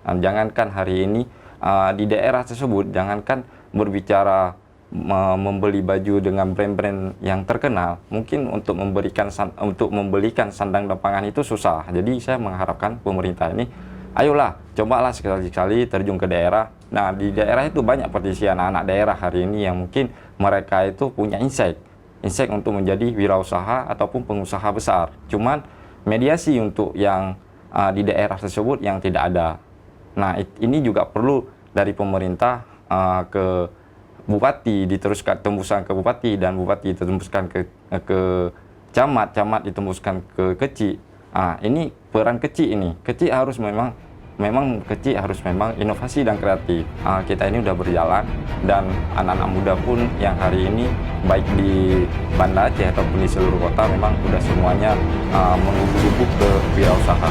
Jangankan hari ini di daerah tersebut, jangankan berbicara membeli baju dengan brand-brand yang terkenal, mungkin untuk membelikan sandang dan pangan itu susah. Jadi saya mengharapkan pemerintah ini, ayolah, cobalah sekali-sekali terjun ke daerah. Nah, di daerah itu banyak praktisi anak-anak daerah hari ini yang mungkin mereka itu punya insight untuk menjadi wirausaha ataupun pengusaha besar. Cuman mediasi untuk yang di daerah tersebut yang tidak ada. Nah, ini juga perlu dari pemerintah ke bupati diteruskan tembusan ke bupati, dan bupati ditembuskan ke camat, camat ditembuskan ke kecil. Ini peran kecil ini. Kecil harus memang kecil harus memang inovasi dan kreatif. Kita ini udah berjalan, dan anak-anak muda pun yang hari ini baik di Banda Aceh ataupun di seluruh kota memang udah semuanya mengubuk-ubuk ke wirausaha.